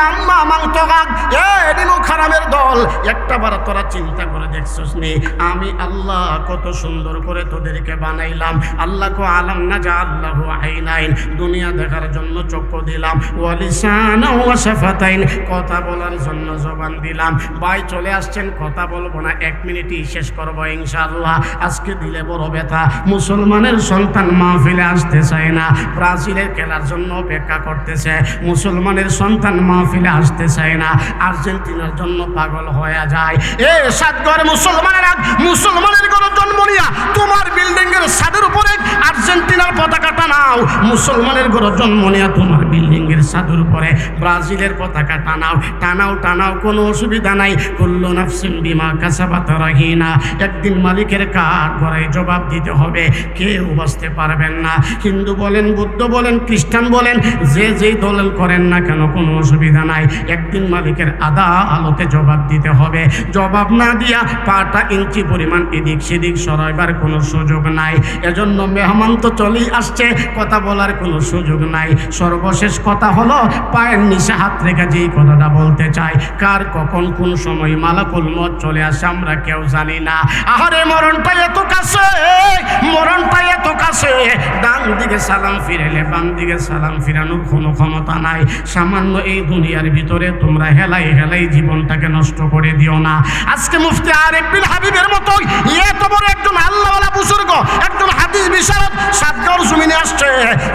আম্মা মাং তগাক, এ নিমু খারামের দল, একটা বার তোরা চিন্তা করে দেখছস নি আমি আল্লাহ কত সুন্দর করে তোদেরকে বানাইলাম। আল্লাহ কো আলাম না যা আল্লাহু আইনাইন, দুনিয়া দেখার জন্য চক্ষু দিলাম, ওয়া লিসানা ওয়া শাফাতাইন, কথা বলার জন্য জবান দিলাম। ভাই চলে আসছেন, কথা বলবো না, 1 মিনিটই শেষ করবো ইনশাআল্লাহ। আজকে দিলে বড় ব্যথা, মুসলমানের সন্তান মাহফিলে আসতে চায় না, ব্রাজিলের খেলার জন্য অপেক্ষা করতেছে। মুসলমানের সন্তান মাহফিলে আসতে চায় না, আর্জেন্টিনার জন্য পাগল হয়ে যায়। এ সাতগড় মুসলমানেরা, মুসলমানের ঘরে জন্ম নিয়া তোমার বিল্ডিং এর ছাদের উপরে আর্জেন্টিনার পতাকা টানাও, মুসলমানের ঘরে জন্ম নিয়া তোমার বিল্ডিং এর ছাদের উপরে ব্রাজিলের পতাকা টানাও, টানাও টানাও, কোনো অসুবিধা নাই। কুল্লু নাফসিন বিমা কাসাবাত রাহিনা, একদিন মালিকের কাঠ গড়ায় জবাব দিতে হবে, কেউ বাঁচতে পারবেন না। হিন্দু বলেন, বুদ্ধ বলেন, খ্রিস্টান বলেন, যে যেই দলেল করেন না কেন কোনো অসুবিধা নাই, একদিন মালিকের আদালতে জবাব দিতে হবে। জবাব না দিয়া পাটা ইঞ্চি পরিমাণ এদিক সেদিক সরাইবার কোনো সুযোগ নাই। এজন্য মেহমান তো চলেই আসছে, কথা বলার কোনো সুযোগ নাই। সর্বশেষ কথা হলো, পায়ের নিচে হাত রেখে যেই কথাটা বলতে চাই, কার কখন কোন সময় মালাকুল মউত চলে আসে আমরা কেউ জানি না। আহারে মরণটা এত কাছে, মরণটা এত কাছে, ডান দিকে সালাম ফিরাইলে বাম দিকে সালাম ফিরানোর কোনো ক্ষমতা নাই। সামান্য এই দুনিয়ার ভিতরে তোমরা হেলাই হেলাই জীবনটাকে নষ্ট করে দিও না। আজকে মুফতি আরিফ বিন হাবিবের মতো এত বড় একজন আল্লাহওয়ালা বুজুর্গ, একজন হাদিস বিশারদ সাতগাঁওর জমিনে আসছে।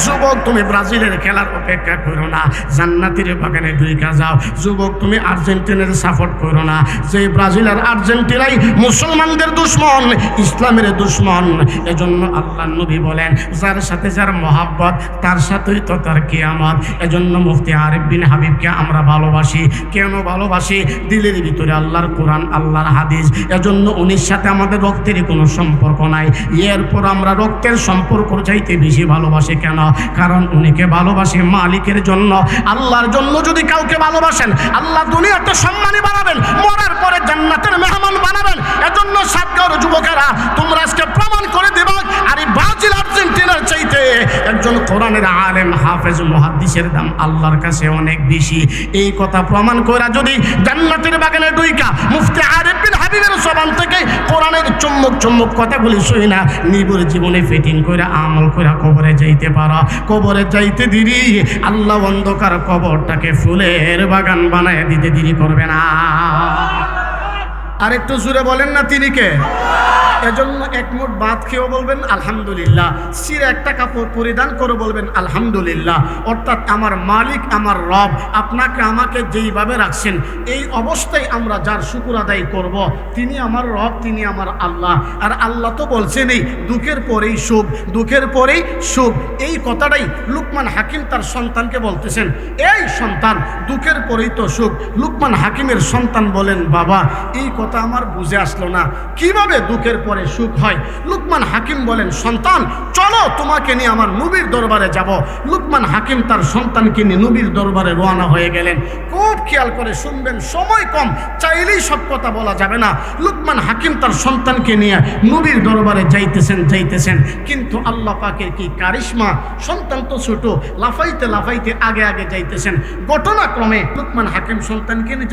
যুবক তুমি ব্রাজিলের খেলার অপেক্ষা করো না, জান্নাতের বাগানে ঢুইকা যাও। যুবক তুমি আর্জেন্টিনার সাপোর্ট করো না, যে ব্রাজিল আর আর্জেন্টিনাই মুসলমানদের দুশ্মন, ইসলামের দুশ্মন। এজন্য আল্লাহ নবী বলেন, যার সাথে যার মহাব্বত তার সাথেই তো তার কিয়ামত। এজন্য মুফতি আরিফ বিন হাবিবকে আমরা ভালোবাসি। কেন ভালোবাসি? দিলের ভিতরে আল্লাহর কোরআন, আল্লাহর হাদিস। এজন্য উনির সাথে আমাদের রক্তের কোনো সম্পর্ক নাই, এরপর আমরা রক্তের সম্পর্ক চাইতে বেশি ভালোবাসি। কেন? কারণ উনিকে ভালোবাসি মালিকের জন্য, আল্লাহর জন্য। যদি কাউকে ভালোবাসেন, আল্লাহ দুনিয়াতে সম্মানী বানাবেন, মরার পরে জান্নাতের মেহমান বানাবেন। এজন্য সাতগাঁওর যুবকেরা তোমরা আজকে প্রমাণ করে দেবা, আর এই ব্রাজিল আর্জেন্টিনার চাইতে একজন কোরআনের আলেম হাফেজ মুহাদ্দিসের দাম আল্লাহর কাছে অনেক বেশি। এই কথা প্রমাণ কইরা যদি জান্নাতের বাগানে ঢুইকা মুফতি আরিফ বিন হাবিবের জবান থেকে কোরআনের চুম্বক চুম্বক কথাগুলি শুই না, নিবুর জীবনে ফিটিং কইরা আমল কইরা কবরে যাইতে পারা, কবরে যাইতে দেরি আল্লাহ অন্ধকার কবরটাকে ফুলের বাগান বানায় দিতে দেরি করবে না। আর একটু জোরে বলেন না, তিনি কে? এজন্য এক মুঠ ভাত খেয়েও বলবেন আলহামদুলিল্লাহ, সিরে একটা কাপড় পরিধান করে বলবেন আলহামদুলিল্লাহ। অর্থাৎ আমার মালিক, আমার রব আপনাকে আমাকে যেইভাবে রাখছেন, এই অবস্থায় আমরা যার শুকর আদায় করব, তিনি আমার রব, তিনি আমার আল্লাহ। আর আল্লাহ তো বলছেনই দুঃখের পরেই সুখ, দুঃখের পরেই সুখ। এই কথাটাই লুকমান হাকিম তার সন্তানকে বলতেছেন, এই সন্তান দুঃখের পরেই তো সুখ। লুকমান হাকিমের সন্তান বলেন, বাবা এই কথা আমার বুঝে আসলো না, কিভাবে দুঃখের পরে সুখ হয়? লুকমান হাকিম বলেন, সন্তান চলো তোমাকে নিয়ে আমার নবীর দরবারে যাব। লুকমান হাকিম তার সন্তানকে নিয়ে নবীর দরবারে রওনা হয়ে গেলেন। খুব খেয়াল করে শুনবেন, সময় কম, চাইলেই সব কথা বলা যাবে না। লুকমান হাকিম তার সন্তানকে নিয়ে নবীর দরবারে যাইতেছেন, কিন্তু আল্লাহ পাকের কি কারিশমা, সন্তান তো ছোট, লাফাইতে লাফাইতে আগে আগে যাইতেছেন। ঘটনাক্রমে লুকমান হাকিম সন্তানকে নিয়ে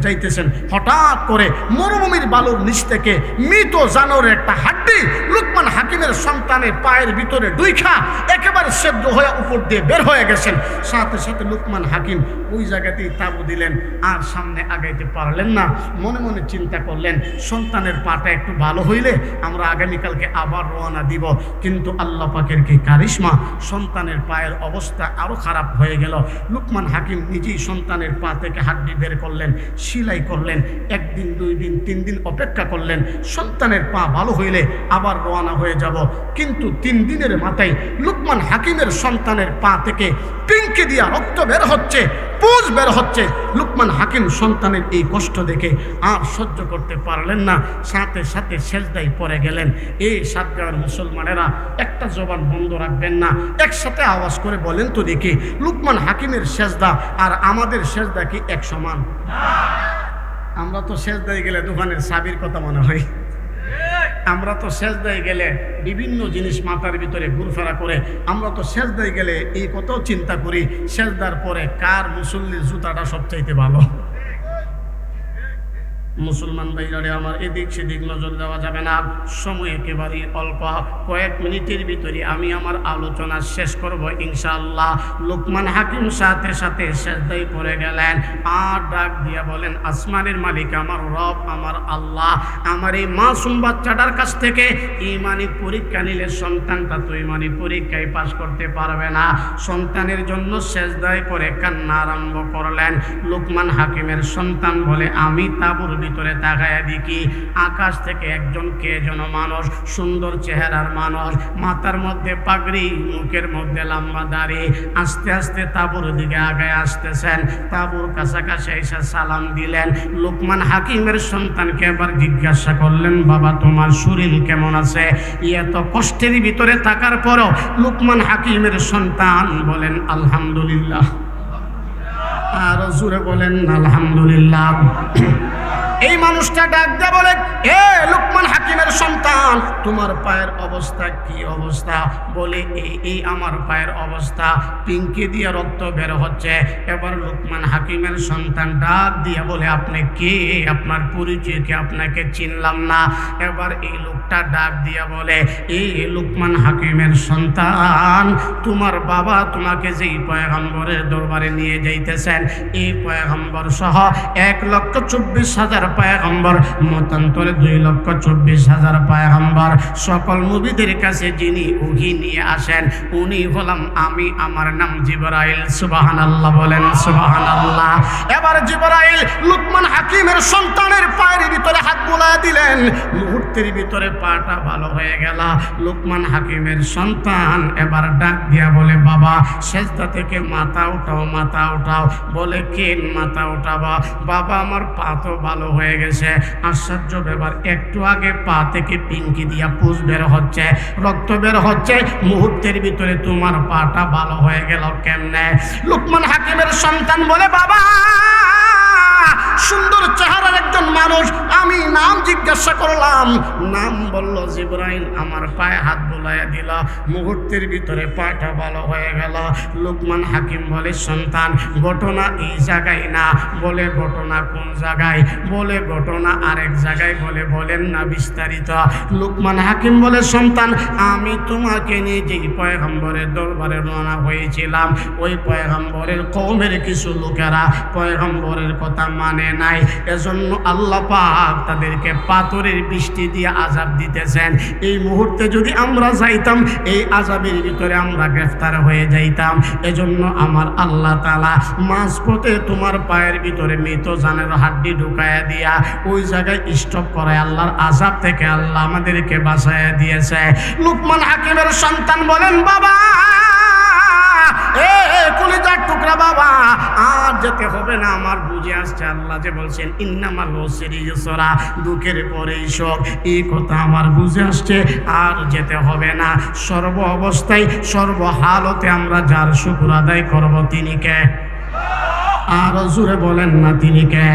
যাইতেছেন, হঠাৎ করে মরুভূমির বালুর নিচ থেকে মৃত জানোয়ারের একটা হাড্ডি লুকমান হাকিমের সন্তানের পায়ের ভিতরে ঢুইকা একেবারে সেদ্ধ হয়ে উপর দিয়ে বের হয়ে গেছেন। সাথে সাথে লুকমান হাকিম ওই জায়গাতেই তাবু দিলেন, আর সামনে আগাইতে পারলেন না। মনে মনে চিন্তা করলেন, সন্তানের পাটা একটু ভালো হইলে আমরা আগামীকালকে আবার রওনা দিব। কিন্তু আল্লাহ পাকের কি কারিশমা, সন্তানের পায়ের অবস্থা আরো খারাপ হয়ে গেল। লুকমান হাকিম নিজেই সন্তানের পা থেকে হাড্ডি বের করলেন, সেলাই করলেন। 1 দিন 2 দিন 3 দিন অপেক্ষা করলেন, সন্তানের পা ভালো হইলে আবার রওনা হয়ে যাব। কিন্তু 3 দিনের মাথায় লুকমান হাকিমের সন্তানের পা থেকে পিঙ্কি দিয়া রক্ত বের হচ্ছে, পুজ বের হচ্ছে। লুকমান হাকিম সন্তানের এই কষ্ট দেখে আর সহ্য করতে পারলেন না, সাথে সাথে সেজদায় পড়ে গেলেন। এই সাতগাঁওয়ের মুসলমানেরা একটা জবান বন্ধ রাখবেন না, একসাথে আওয়াজ করে বলেন তো দেখি, লুকমান হাকিমের সেজদা আর আমাদের সেজদা কি এক সমান? আমরা তো সেজদায় গেলে দোকানের চাবির কথা মনে হয়। আমরা তো সেজদায় গেলে বিভিন্ন জিনিস মাথার ভিতরে ঘুরফেরা করে, আমরা তো সেজদায় গেলে এই কথাও চিন্তা করি সেজদার পরে কার মুসল্লির জুতাটা সবচাইতে ভালো। মুসলমান ভাইরারে আমার, এদিক সেদিক নজর দেওয়া যাবে না, সময় একেবারেই অল্প, কয়েক মিনিটের ভিতরে আমি আমার আলোচনা শেষ করব ইনশাআল্লাহ। লোকমান হাকিম সাথে সাথে সেজদায় পড়ে গেলেন, আর ডাক দিয়া বলেন, আসমানের মালিক আমার রব, আমার আল্লাহ, আমার এই মাসুম বাচ্চাটার কাছ থেকে ঈমানি পরীক্ষা নিলে সন্তানটা তো ঈমানি পরীক্ষায় পাস করতে পারবে না। সন্তানের জন্য সেজদায় পড়ে কান্না আরম্ভ করলেন। লোকমান হাকিমের সন্তান বলে, আমি তাঁবুর ভিতরে তাকায়া দেখি আকাশ থেকে একজন কে যেন মানুষ, সুন্দর চেহারার মানুষ, মাথার মধ্যে পাগড়ি, মুখের মধ্যে লম্বা দাড়ি, আস্তে আস্তে তাঁবুর দিকে আগায় আসতেছেন। তাঁবুর কাছাকাছি এসে সালাম দিলেন। লোকমান হাকিমের সন্তানকে এবার জিজ্ঞাসা করলেন, বাবা তোমার শরীর কেমন আছে? এত কষ্টের ভিতরে থাকার পরও লোকমান হাকিমের সন্তান বলেন, আলহামদুলিল্লাহ। আর জোরে বলেন আলহামদুলিল্লাহ। এই মানুষটা ডাক দিয়ে বলে, এ লোকমান হাকিমের সন্তান, তোমার পায়ের অবস্থা কি অবস্থা? বলে, এই আমার পায়ের অবস্থা, পিঙ্কি দিয়ে রক্ত বের হচ্ছে। এবার লোকমান হাকিমের সন্তান ডাক দিয়ে বলে, আপনি কে? আপনার পরিচয় কি? আপনাকে চিনলাম না। এবার এই লোকটা ডাক দিয়ে বলে, এই লোকমান হাকিমের সন্তান, তোমার বাবা তোমাকে যেই পয়গম্বরের দরবারে নিয়ে যাইতেছেন, এই পয়গম্বর সহ 1,24,000 পয়গম্বর, মতান্তরে 2,24,000 পয়গম্বর, সকল নবীদের কাছে যিনি ওহী নিয়ে আসেন উনি হলাম আমি, আমার নাম জিবরাইল। সুবহানাল্লাহ বলেন সুবহানাল্লাহ। এবার জিবরাইল লোকমান হাকিমের সন্তানের পায়ের ভিতরে হাত বুলায় দিলেন, মুহূর্তের ভিতরে পাটা ভালো হয়ে গেল। লোকমান হাকিমের সন্তান এবার ডাক দিয়া বলে, বাবা সেজদা থেকে মাথা উঠাও, মাথা উঠাও। বলে, কেন মাথা উঠাবা? বাবা আমার পা তো ভালো হয়ে গেছে। আশ্চর্য ব্যাপার, একটু আগে পা থেকে পিঙ্কি দিয়া পুষ বের হচ্ছে, রক্ত বের হচ্ছে, মুহূর্তের ভিতরে তোমার পাটা ভালো হয়ে গেল কেমনে? লোকমান হাকিমের সন্তান বলে, বাবা সুন্দর চেহারার একজন মানুষ, আমি নাম জিজ্ঞাসা করলাম, নাম বলল জিবরাইল, আমার পায়ে হাত বুলাইয়া দিল, মুহূর্তের ভিতরে পাটা ভালো হয়ে গেল। লোকমান হাকিম বলে, সন্তান ঘটনা এই জায়গায় না। বলে, ঘটনা কোন জায়গায়? বলে, ঘটনা আরেক জায়গায়। বলে, বলেন না বিস্তারিত। লোকমান হাকিম বলে, সন্তান আমি তোমাকে নিয়ে যেই পয়গম্বরের দরবারে রওনা হয়েছিলাম, ওই পয়গম্বরের কওমের কিছু লোকেরা পয়গম্বরের কথা মানে নাই, এজন্য আল্লাহ পাক তাদেরকে পাথরের বৃষ্টি দিয়ে আযাব দিতেছেন। এই মুহূর্তে যদি আমরা যাইতাম, এই আযাবের ভিতরে আমরা গ্রেফতার হয়ে যাইতাম। এজন্য আমার আল্লাহ তাআলা মাঝপথে তোমার পায়ের ভিতরে মৃত জানের হাড্ডি ঢুকায়া দিয়া ওই জায়গায় স্টপ করায় আল্লাহর আযাব থেকে আল্লাহ আমাদেরকে বাঁচাইয়া দিয়েছে। লোকমান হাকিমের সন্তান বলেন, বাবা কলিজার টুকরা বাবা, আর যেতে হবে না, আমার বুঝে আসছে। আল্লাহ যে বলছেন ইন্নামাল উসরি ইউসরা, দুঃখের পরেই সুখ, এই কথা আমার বুঝে আসছে, আর যেতে হবে না। সর্ব অবস্থায় সর্বহালতে আমরা যার শুকর আদায় করব তিনি কে? আর জোরে বলেন না তিনি কে?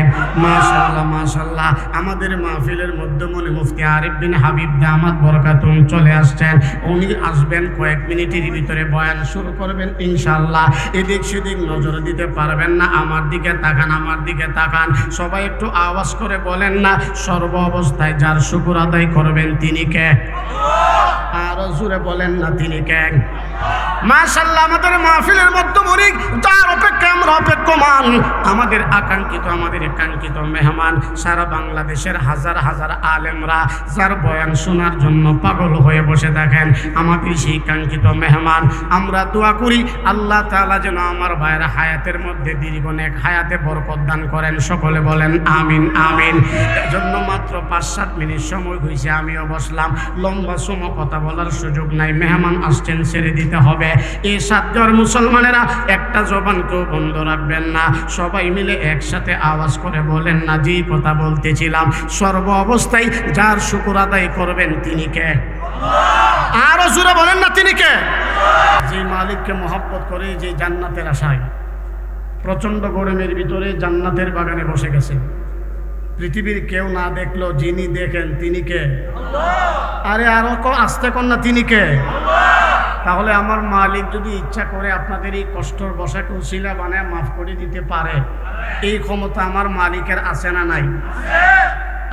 মাশাআল্লাহ মাশাআল্লাহ। আমাদের মাহফিলের মধ্যমণি মুফতি আরিফ বিন হাবিব দামাত বরকাতুম চলে আসছেন। উনি আসবেন কয়েক মিনিটের ভিতরে, বয়ান শুরু করবেন ইনশাআল্লাহ। এদিক সেদিক নজর দিতে পারবেন না, আমার দিকে তাকান, আমার দিকে তাকান। সবাই একটু আওয়াজ করে বলেন না, সর্ব অবস্থায় যার শুকর আদায় করবেন তিনি কে? আর জোরে বলেন না তিনি কে? মাশাআল্লাহ। আমাদের মাহফিলের মধ্যমণি যার অপেক্ষা আমরা অপেক্ষমান, আমাদের আকাঙ্ক্ষিত, আমাদের কাঙ্ক্ষিত মেহমান, সারা বাংলাদেশের হাজার হাজার আলেমরা যার বয়ান শোনার জন্য পাগল হয়ে বসে থাকেন, আমাদের সেই কাঙ্ক্ষিত মেহমান। আমরা দোয়া করি আল্লাহ তাআলা যেন আমার ভাইয়ের হায়াতের মধ্যে দীর্ঘ নেক হায়াতে বরকত দান করেন। সকলে বলেন আমিন আমিন। এজন্য মাত্র 5-7 মিনিট সময় হয়েছে, আমিও বসলাম, লম্বা সময় কথা বলার সুযোগ নাই। মেহমান আসছেন, ছেড়ে দিতে হবে। এই 7 জন মুসলমানেরা একটা জবানকেও বন্ধ রাখবেন না, সবাই মিলে একসাথে আওয়াজ করে বলেন না, যে কথা বলতেছিলাম, সর্ব অবস্থায় যার শুকর আদায় করবেন তিনি কে? আরো জোরে বলেন না তিনি কে? যে মালিককে মহব্বত করে, যে জান্নাতের আশায় প্রচন্ড গরমের ভিতরে জান্নাতের বাগানে বসে গেছে, পৃথিবীর কেউ না দেখলো যিনি দেখেন তিনি কে? আরে আরো আস্তে কর না, তিনি কে? তাহলে আমার মালিক যদি ইচ্ছা করে আপনাদের এই কষ্টর বসাকে উসিলা বানায় মাফ করে দিতে পারে, এই ক্ষমতা আমার মালিকের আছে না নাই?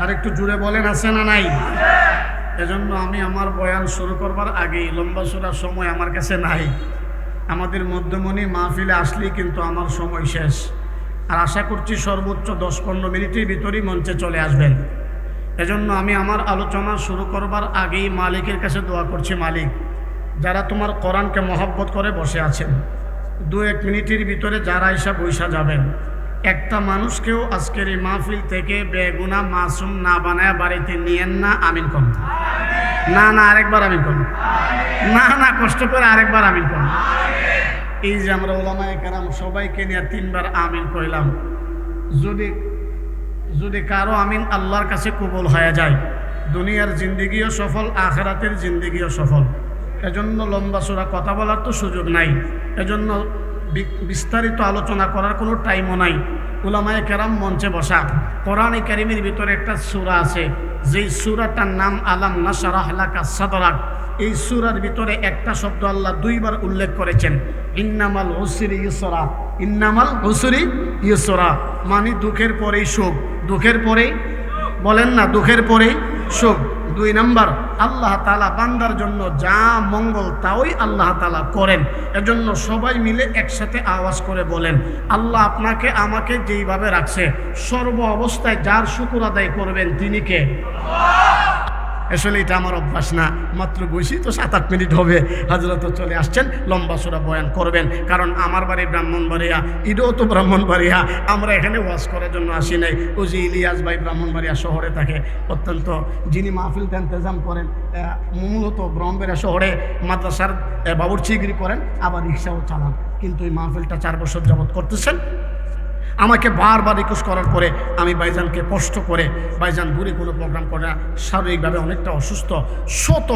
আর একটু জুড়ে বলেন, আছে না নাই? এজন্য আমি আমার বয়ান শুরু করবার আগেই লম্বা চূড়ার সময় আমার কাছে নাই। আমাদের মধ্যমণি মাহফিলে আসলেই কিন্তু আমার সময় শেষ। আর আশা করছি সর্বোচ্চ 10-15 মিনিটের ভিতরেই মঞ্চে চলে আসবেন। এজন্য আমি আমার আলোচনা শুরু করবার আগেই মালিকের কাছে দোয়া করছি, মালিক, যারা তোমার কোরআনকে মহব্বত করে বসে আছেন, 2-1 মিনিটের ভিতরে যারা এসে বৈশা যাবেন, একটা মানুষকেও আজকের এই মাহফিল থেকে বেগুনা মাসুম না বানায় বাড়িতে নিয়েন না। আমিন কোন? না না, আরেকবার আমিন কোন? না না, কষ্ট করে আরেকবার আমিন কোন? এই যে আমরা ওলামায়ে কেরাম সবাইকে নিয়ে 3 বার আমিন কইলাম, যদি কারো আমিন আল্লাহর কাছে কবুল হয়ে যায়, দুনিয়ার জিন্দেগিও সফল, আখিরাতের জিন্দেগিও সফল। এজন্য লম্বা চূড়া কথা বলার তো সুযোগ নাই, এজন্য বিস্তারিত আলোচনা করার কোনো টাইমও নাই। উলামায়ে কেরাম মঞ্চে বসা, কোরআনে কারীমের ভিতরে একটা সূরা আছে, যেই সূরাটার নাম আলাম নাশরাহ লাকা সাদরাক। এই সূরার ভিতরে একটা শব্দ আল্লাহ 2 বার উল্লেখ করেছেন, ইন্নামাল উসরি ইউসরা। ইন্নামাল উসরি ইউসরা মানে দুঃখের পরেই সুখ। দুঃখের পরেই, বলেন না, দুঃখের পরেই সুখ। 2 নাম্বার, আল্লাহ তাআলা বান্দার জন্য যা মঙ্গল তাই আল্লাহ তাআলা করেন। এজন্য সবাই মিলে একসাথে আওয়াজ করে বলেন, আল্লাহ আপনাকে আমাকে যেইভাবে রাখছে, সর্ব অবস্থায় যার শুকর আদায় করবেন তিনি কে? আসলে এটা আমার অভ্যাস না, মাত্র বসি তো 7-8 মিনিট হবে, হযরত চলে আসছেন, লম্বা চূড়া বয়ান করবেন। কারণ আমার বাড়ি ব্রাহ্মণবাড়িয়া, ঈদও তো ব্রাহ্মণবাড়িয়া, আমরা এখানে ওয়াজ করার জন্য আসি নাই। ও যে ইলিয়াস ভাই ব্রাহ্মণবাড়িয়া শহরে থাকে, অত্যন্ত যিনি মাহফিলটা ইন্তজাম করেন, মূলত ব্রাহ্মণবাড়িয়া শহরে মাদ্রাসার বাবুর্চিগিরি করেন, আবার রিক্সাও চালান, কিন্তু এই মাহফিলটা 4 বছর যাবৎ করতেছেন। আমাকে বারবার রিকোয়েস্ট করার পরে আমি ভাইজানকে কষ্ট করে, ভাইজান দূরে কোনো প্রোগ্রাম করে না, শারীরিকভাবে অনেকটা অসুস্থ, শত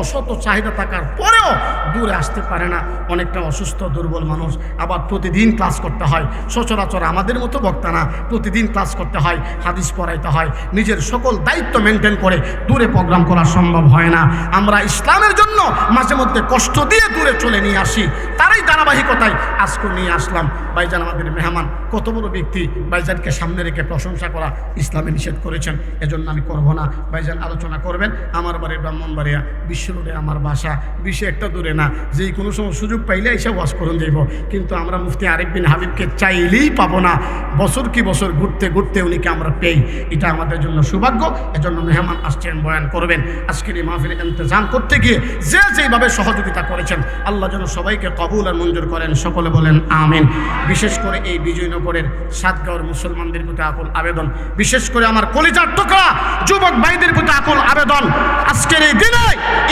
চাহিদা থাকার পরেও দূরে আসতে পারে না, অনেকটা অসুস্থ দুর্বল মানুষ। আবার প্রতিদিন ক্লাস করতে হয়, সচরাচর আমাদের মতো বক্তা না, প্রতিদিন ক্লাস করতে হয়, হাদিস পড়াইতে হয়, নিজের সকল দায়িত্ব মেনটেন করে দূরে প্রোগ্রাম করা সম্ভব হয় না। আমরা ইসলামের জন্য মাঝে মধ্যে কষ্ট দিয়ে দূরে চলে নিয়ে আসি, তারই ধারাবাহিকতায় আজকে নিয়ে আসলাম। ভাইজান আমাদের মেহমান, কত বড় ব্যক্তি, ভাইজানকে সামনে রেখে প্রশংসা করা ইসলামে নিষেধ করেছেন, এজন্য আমি করব না। ভাইজান আলোচনা করবেন। আমার বাড়ি ব্রাহ্মণবাড়িয়া, বিশ্ব রোডে আমার বাসা, বেশি একটা দূরে না, যেই কোনো সময় সুযোগ পাইলে এসে ওয়াজ করুন যাইব। কিন্তু আমরা মুফতি আরিফ বিন হাবিবকে চাইলেই পাবো না, বছর কি বছর ঘুরতে ঘুরতে উনিকে আমরা পেই, এটা আমাদের জন্য সৌভাগ্য। এজন্য মেহমান আসছেন, বয়ান করবেন। আজকের এই মাহফিল ইন্তজাম করতে গিয়ে যে যেভাবে সহযোগিতা করেছেন, আল্লাহ যেন সবাইকে কবুল আর মঞ্জুর করেন, সকলে বলেন আমিন। বিশেষ করে এই বিজয়নগরের সাতগাঁওর মুসলমানদের প্রতি আকুল আবেদন, বিশেষ করে আমার কলিজার টুকরা যুবক ভাইদের প্রতি আকুল আবেদন, আজকের এই দিনে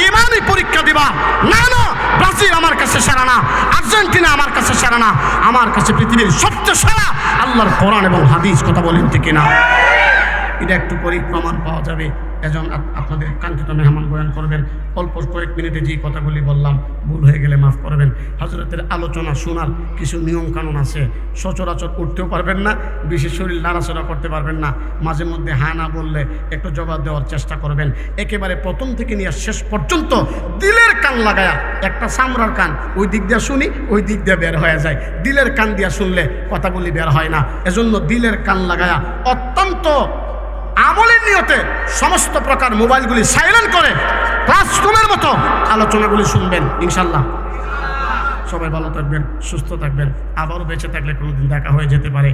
ইমানি পরীক্ষা দিবা না। ব্রাজিল আমার কাছে সেরা না, আর্জেন্টিনা আমার কাছে সেরা না, আমার কাছে পৃথিবীর সবচেয়ে সেরা আল্লাহর কোরআন এবং হাদিস। কথা বলেন ঠিক কিনা? এটা একটু পরেই প্রমাণ পাওয়া যাবে। এজন্য আপনাদের কাঙ্ক্ষিত মেহমান বয়ান করবেন। অল্প কয়েক মিনিটে যেই কথাগুলি বললাম, ভুল হয়ে গেলে মাফ করবেন। হযরতের আলোচনা শোনার কিছু নিয়ম কানুন আছে, সচরাচর উঠতেও পারবেন না, বেশি শরীর নাড়াচড়া করতে পারবেন না, মাঝে মধ্যে হ্যাঁ না বললে একটু জবাব দেওয়ার চেষ্টা করবেন। একেবারে প্রথম থেকে নিয়ে শেষ পর্যন্ত দিলের কান লাগায়া, একটা চামড়ার কান ওই দিক দিয়ে শুনি, ওই দিক দিয়ে বের হয়ে যায়, দিলের কান দিয়ে শুনলে কথাগুলি বের হয় না। এজন্য দিলের কান লাগায়া অত্যন্ত আমলের নিয়তে সমস্ত প্রকার মোবাইলগুলি সাইলেন্ট করে ক্লাসরুমের মতো আলোচনাগুলি শুনবেন ইনশাল্লাহ। সবাই ভালো থাকবেন, সুস্থ থাকবেন, আবারও বেঁচে থাকলে কোনোদিন দেখা হয়ে যেতে পারে।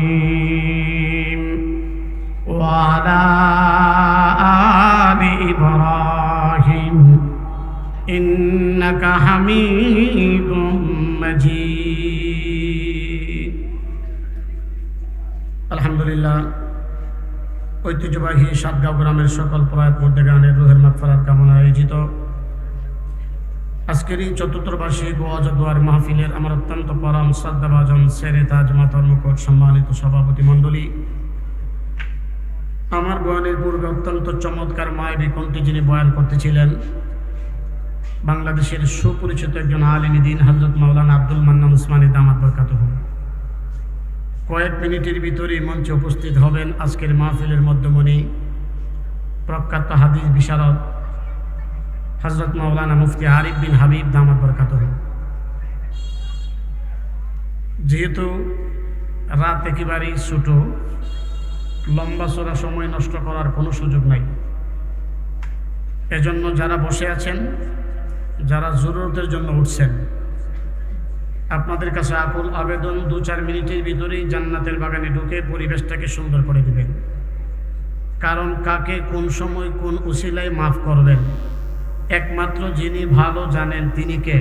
ইব্রাহিম ওয়া আলা আলি ইব্রাহিম ইন্নাকা হামিদুম মাজিদ। আলহামদুলিল্লাহ, ঐতিহ্যবাহী সাতগাঁও গ্রামের সকল প্রয়াত মুর্দেগানের রুহের মাগফিরাত কামনা আয়োজিত আজকের এই 74 বার্ষিক ওয়াজ দোয়ার মাহফিলের আমার অত্যন্ত পরম শ্রদ্ধাভাজন শেরে তাজ মাতার মুকুট সম্মানিত সভাপতি মণ্ডলী, আমার বয়ানের পূর্বে অত্যন্ত চমৎকার মায়াবী কণ্ঠে যিনি বয়ান করতেছিলেন, বাংলাদেশের সুপরিচিত একজন আলিম দ্বীন হযরত মাওলানা আব্দুল মান্নান উসমানী দামাত বরকাতুহু কয়েক মিনিটের ভিতরেই মঞ্চে উপস্থিত হবেন আজকের মাহফিলের মধ্যমণি প্রখ্যাত হাদিস বিশারদ হযরত মাওলানা মুফতি আরিফ বিন হাবিব দামাত বরকাতুহু। যেহেতু রাত একেবারেই ছোট, লম্বা চড়া সময় নষ্ট করার কোনো সুযোগ নাই, এজন্য যারা বসে আছেন, যারা জরুরতের জন্য উঠছেন, আপনাদের কাছে আকুল আবেদন 2-4 মিনিটের ভিতরেই জান্নাতের বাগানে ঢুকে পরিবেশটাকে সুন্দর করে দিবেন। কারণ কাকে কোন সময় কোন উসিলায় মাফ করবেন একমাত্র যিনি ভালো জানেন তিনি কে?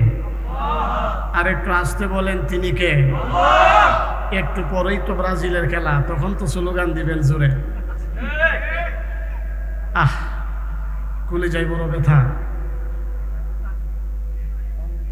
আর একটু আসতে বলেন, তিনি কে? একটু পরেই তো ব্রাজিলের খেলা, তখন তো স্লোগান দিবেন জোরে। কুলে যাই বড় ব্যথা।